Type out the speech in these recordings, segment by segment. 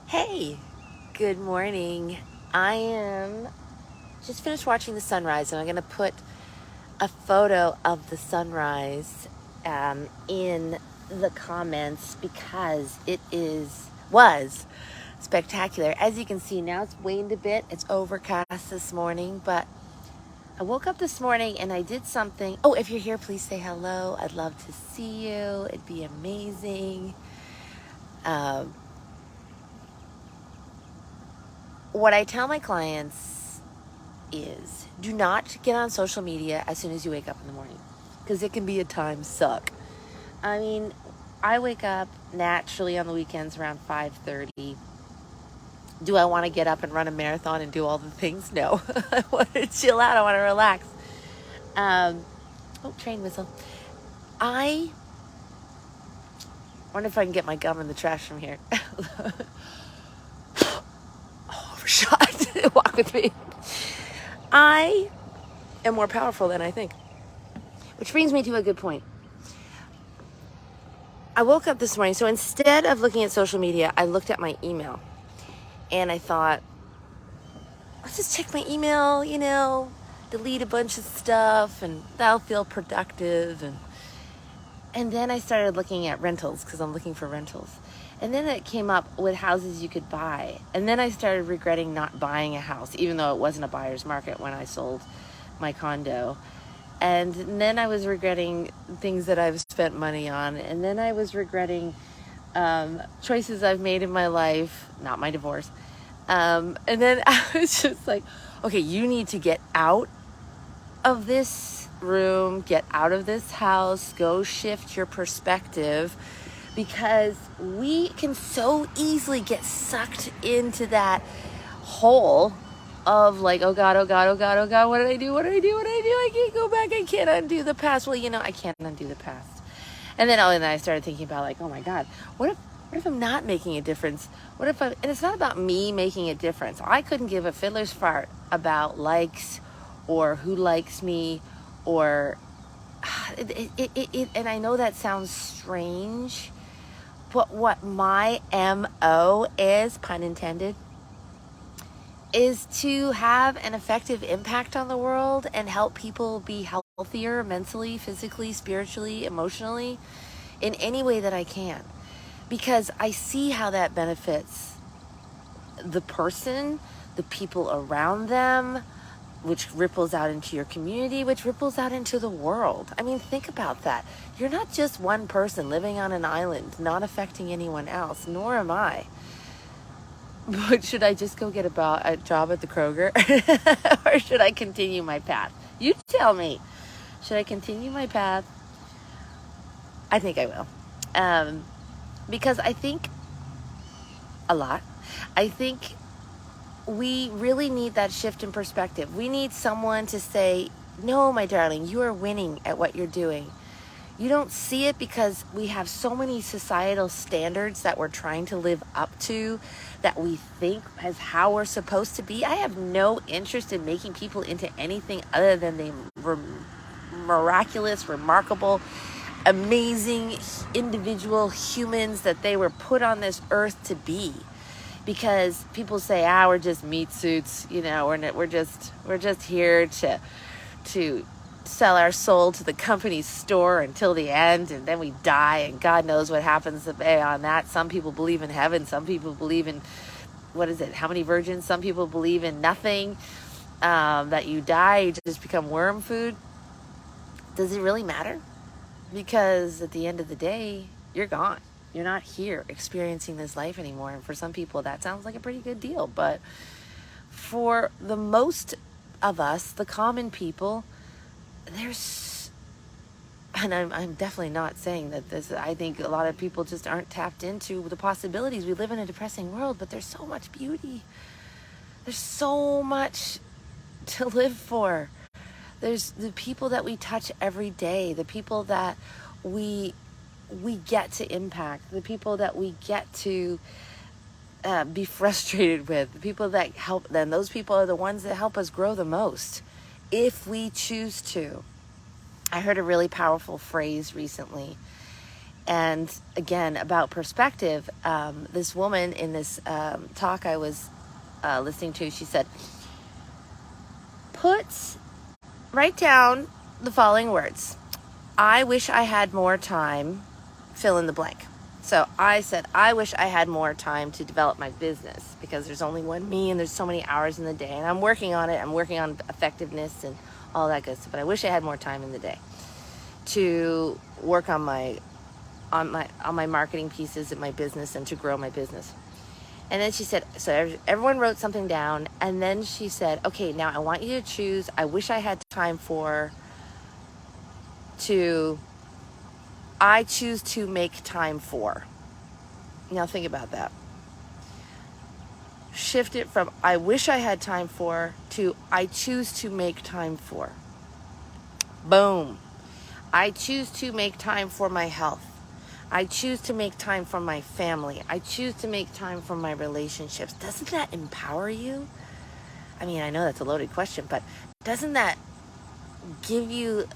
Hey, good morning. I am just finished watching the sunrise, and I'm going to put a photo of the sunrise in the comments because was spectacular. As you can see, now it's waned a bit. It's overcast this morning, but I woke up this morning and I did something. Oh, if you're here, please say hello. I'd love to see you. It'd be amazing. Um, what I tell my clients is do not get on social media as soon as you wake up in the morning because it can be a time suck. I mean, I wake up naturally on the weekends around 5:30. Do I want to get up and run a marathon and do all the things? No. I want to chill out. I want to relax. Um, train whistle. I wonder if I can get my gum in the trash from here. Overshot. Walk with me. I am more powerful than I think. Which brings me to a good point. I woke up this morning, so instead of looking at social media, I looked at my email. And I thought, let's just check my email, delete a bunch of stuff, and that'll feel productive. And then I started looking at rentals, because I'm looking for rentals. And then it came up with houses you could buy. And then I started regretting not buying a house, even though it wasn't a buyer's market when I sold my condo. And then I was regretting things that I've spent money on. And then I was regretting choices I've made in my life, not my divorce. And then I was just like, okay, you need to get out of this room, get out of this house, go shift your perspective, because we can so easily get sucked into that hole of like, oh God, oh God, oh God, oh God, what did I do? What did I do? What did I do? I can't go back. I can't undo the past. Well, I can't undo the past. And then I started thinking about like, oh my God, what if I'm not making a difference? And it's not about me making a difference. I couldn't give a fiddler's fart about likes or who likes me or, and I know that sounds strange, but what my MO is, pun intended, is to have an effective impact on the world and help people be healthier mentally, physically, spiritually, emotionally, in any way that I can. Because I see how that benefits the person, the people around them, which ripples out into your community, which ripples out into the world. I mean, think about that. You're not just one person living on an island, not affecting anyone else, nor am I. But should I just go get a job at the Kroger? Or should I continue my path? You tell me. Should I continue my path? I think I will. Because I think a lot. I think we really need that shift in perspective. We need someone to say, no, my darling, you are winning at what you're doing. You don't see it because we have so many societal standards that we're trying to live up to, that we think is how we're supposed to be. I have no interest in making people into anything other than the miraculous, remarkable, amazing individual humans that they were put on this earth to be. Because people say, we're just meat suits, we're just here to sell our soul to the company's store until the end, and then we die, and God knows what happens beyond that. Some people believe in heaven, some people believe in, how many virgins? Some people believe in nothing, that you die, you just become worm food. Does it really matter? Because at the end of the day, you're gone. You're not here experiencing this life anymore. And for some people, that sounds like a pretty good deal. But for the most of us, the common people, and I'm definitely not saying that I think a lot of people just aren't tapped into the possibilities. We live in a depressing world, but there's so much beauty. There's so much to live for. There's the people that we touch every day, the people that we get to impact, the people that we get to be frustrated with, the people that help them. Those people are the ones that help us grow the most, if we choose to. I heard a really powerful phrase recently, And again, about perspective, this woman in this talk I was listening to, she said, write down the following words. I wish I had more time, fill in the blank. So I said, I wish I had more time to develop my business because there's only one me and there's so many hours in the day, and I'm working on it. I'm working on effectiveness and all that good stuff, but I wish I had more time in the day to work on my marketing pieces in my business and to grow my business. And then she said, so everyone wrote something down, and then she said, okay, now I want you to choose, I wish I had time I choose to make time for. Now think about that. Shift it from I wish I had time for to I choose to make time for. Boom. I choose to make time for my health. I choose to make time for my family. I choose to make time for my relationships. Doesn't that empower you? I mean, I know that's a loaded question, but doesn't that give you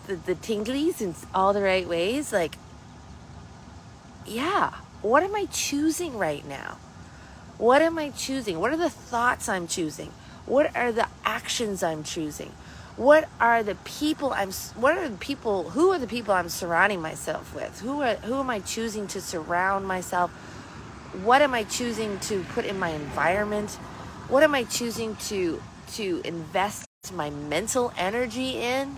the tinglies in all the right ways? Like, yeah, what am I choosing right now? What am I choosing? What are the thoughts I'm choosing? What are the actions I'm choosing? Who are the people I'm surrounding myself with? Who am I choosing to surround myself? What am I choosing to put in my environment? What am I choosing to invest my mental energy in?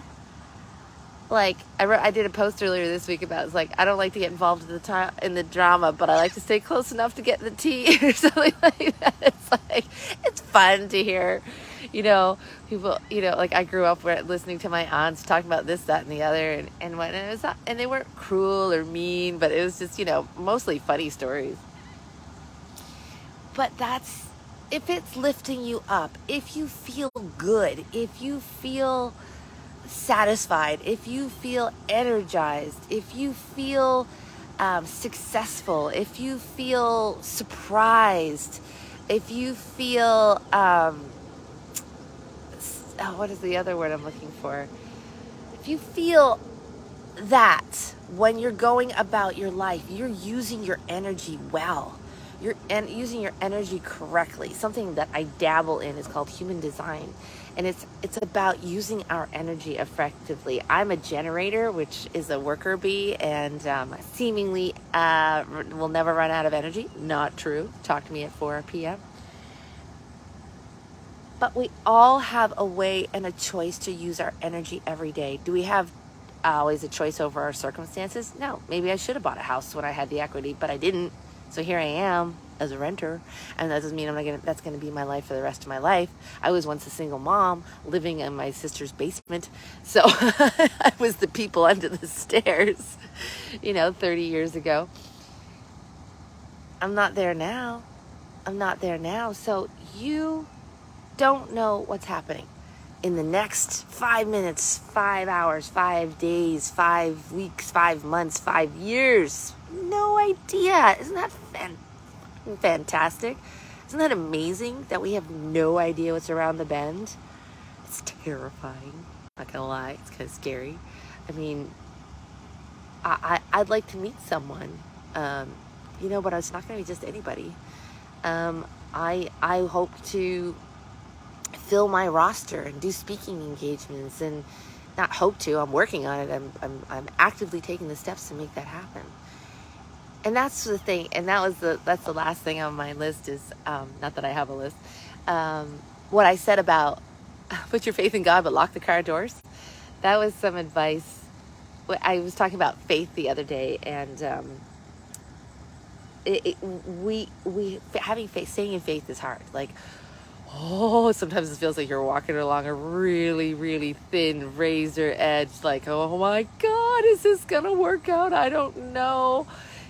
Like I did a post earlier this week about, it's like, I don't like to get involved in the drama, but I like to stay close enough to get the tea or something like that. It's like, it's fun to hear, people, like I grew up listening to my aunts talking about this, that, and the other, and when it was not, and they weren't cruel or mean, but it was just, mostly funny stories. But that's, if it's lifting you up, if you feel good, if you feel satisfied, if you feel energized, if you feel successful, if you feel surprised, if you feel what is the other word I'm looking for? If you feel that when you're going about your life, you're using your energy well. You're using your energy correctly. Something that I dabble in is called human design. And it's about using our energy effectively. I'm a generator, which is a worker bee, and seemingly will never run out of energy. Not true. Talk to me at 4 p.m. But we all have a way and a choice to use our energy every day. Do we have always a choice over our circumstances? No. Maybe I should have bought a house when I had the equity, but I didn't. So here I am as a renter, and that doesn't mean that's going to be my life for the rest of my life. I was once a single mom living in my sister's basement, so I was the people under the stairs, 30 years ago. I'm not there now. So you don't know what's happening in the next 5 minutes, 5 hours, 5 days, 5 weeks, 5 months, 5 years. No idea. Isn't that fantastic? Isn't that amazing that we have no idea what's around the bend? It's terrifying. Not gonna lie, it's kind of scary. I mean, I'd like to meet someone, but it's not gonna be just anybody. I hope to fill my roster and do speaking engagements, and not hope to, I'm working on it. I'm actively taking the steps to make that happen. And that's the thing, and that's the last thing on my list is, not that I have a list, what I said about put your faith in God but lock the car doors. That was some advice. I was talking about faith the other day, and having faith, staying in faith is hard. Like, sometimes it feels like you're walking along a really, really thin razor edge. Like, oh my God, is this gonna work out? I don't know.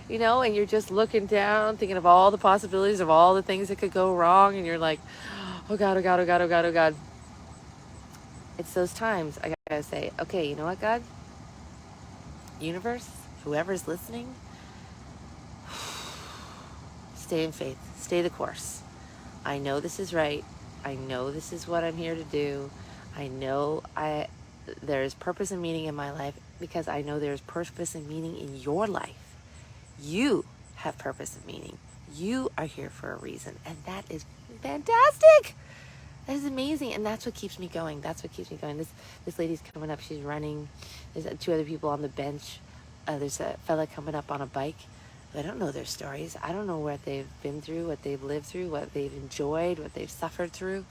And you're just looking down, thinking of all the possibilities of all the things that could go wrong. And you're like, oh God, oh God, oh God, oh God, oh God. It's those times I gotta say, okay, you know what, God? Universe, whoever's listening, stay in faith, stay the course. I know this is right. I know this is what I'm here to do. I know there's purpose and meaning in my life. because I know there's purpose and meaning in your life. You have purpose and meaning. You are here for a reason, and that is fantastic. That is amazing, and that's what keeps me going. That's what keeps me going. This lady's coming up. She's running. There's two other people on the bench. There's a fella coming up on a bike. I don't know their stories. I don't know what they've been through, what they've lived through, what they've enjoyed, what they've suffered through.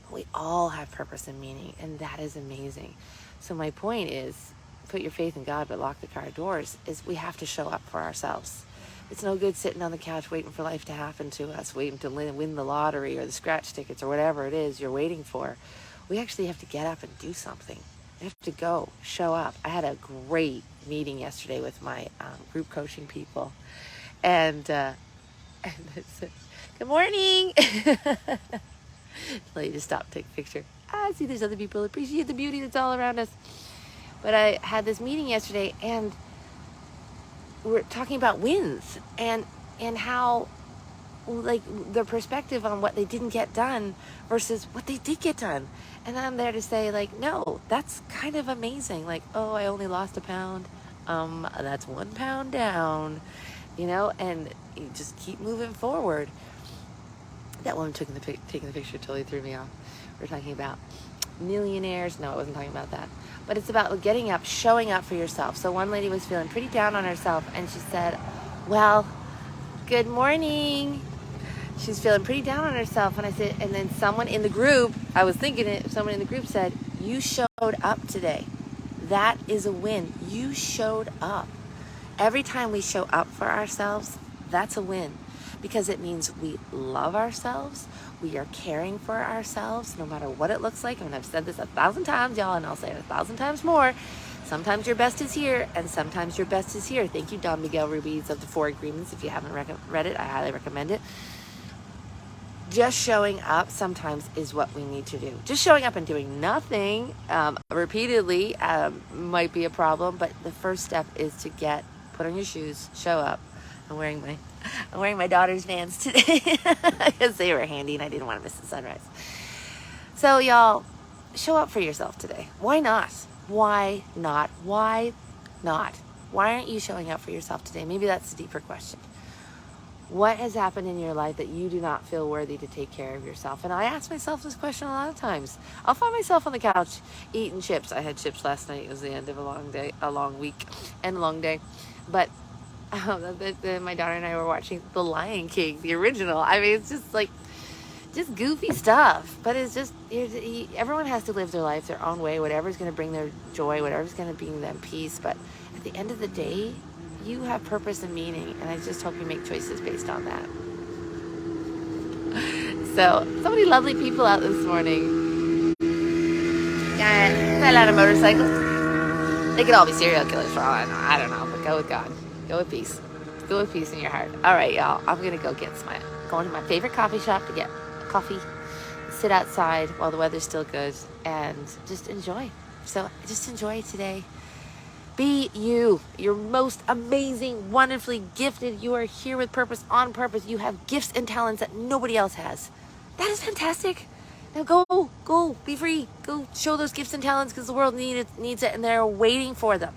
But we all have purpose and meaning, and that is amazing. So my point is, put your faith in God, but lock the car doors, is we have to show up for ourselves. It's no good sitting on the couch waiting for life to happen to us, waiting to win the lottery or the scratch tickets or whatever it is you're waiting for. We actually have to get up and do something. We have to go, show up. I had a great meeting yesterday with my group coaching people. And it's, good morning. Lady just stopped, take a picture. I see there's other people appreciate the beauty that's all around us. But I had this meeting yesterday, and we're talking about wins and how, like, their perspective on what they didn't get done versus what they did get done. And I'm there to say, like, no, that's kind of amazing. Like, oh, I only lost a pound. That's 1 pound down, and you just keep moving forward. That woman taking the picture totally threw me off. We're talking about millionaires. No, I wasn't talking about that. But it's about getting up, showing up for yourself. So one lady was feeling pretty down on herself, and she said, well, good morning. She's feeling pretty down on herself. And I said, and then someone in the group, I was thinking it, someone in the group said, you showed up today. That is a win. You showed up. Every time we show up for ourselves, that's a win, because it means we love ourselves. We are caring for ourselves, no matter what it looks like. I mean, I've said this 1,000 times, y'all, and I'll say it 1,000 times more. Sometimes your best is here, and sometimes your best is here. Thank you, Don Miguel Ruiz of the 4 Agreements. If you haven't read it, I highly recommend it. Just showing up sometimes is what we need to do. Just showing up and doing nothing repeatedly might be a problem, but the first step is to put on your shoes, show up. I'm wearing my daughter's Vans today because they were handy and I didn't want to miss the sunrise. So y'all, show up for yourself today. Why not? Why not? Why not? Why aren't you showing up for yourself today? Maybe that's a deeper question. What has happened in your life that you do not feel worthy to take care of yourself? And I ask myself this question a lot of times. I'll find myself on the couch eating chips. I had chips last night. It was the end of a long week and a long day. But my daughter and I were watching The Lion King, the original. I mean, it's just goofy stuff. But it's just, everyone has to live their life their own way, whatever's going to bring their joy, whatever's going to bring them peace. But at the end of the day, you have purpose and meaning, and I just hope you make choices based on that. So many lovely people out this morning. Fell out of motorcycles. They could all be serial killers for all I know. I don't know, but go with God. Go with peace. Go with peace in your heart. All right, y'all. I'm going to go going to my favorite coffee shop to get coffee, sit outside while the weather's still good, and just enjoy. So just enjoy today. Be you. You're most amazing, wonderfully gifted. You are here with purpose, on purpose. You have gifts and talents that nobody else has. That is fantastic. Now go, be free. Go show those gifts and talents, because the world needs it, and they're waiting for them.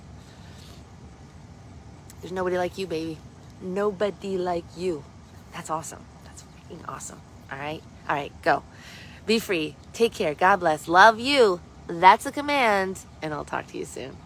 There's nobody like you, baby. Nobody like you. That's awesome. That's freaking awesome. All right, go. Be free. Take care. God bless. Love you. That's a command, and I'll talk to you soon.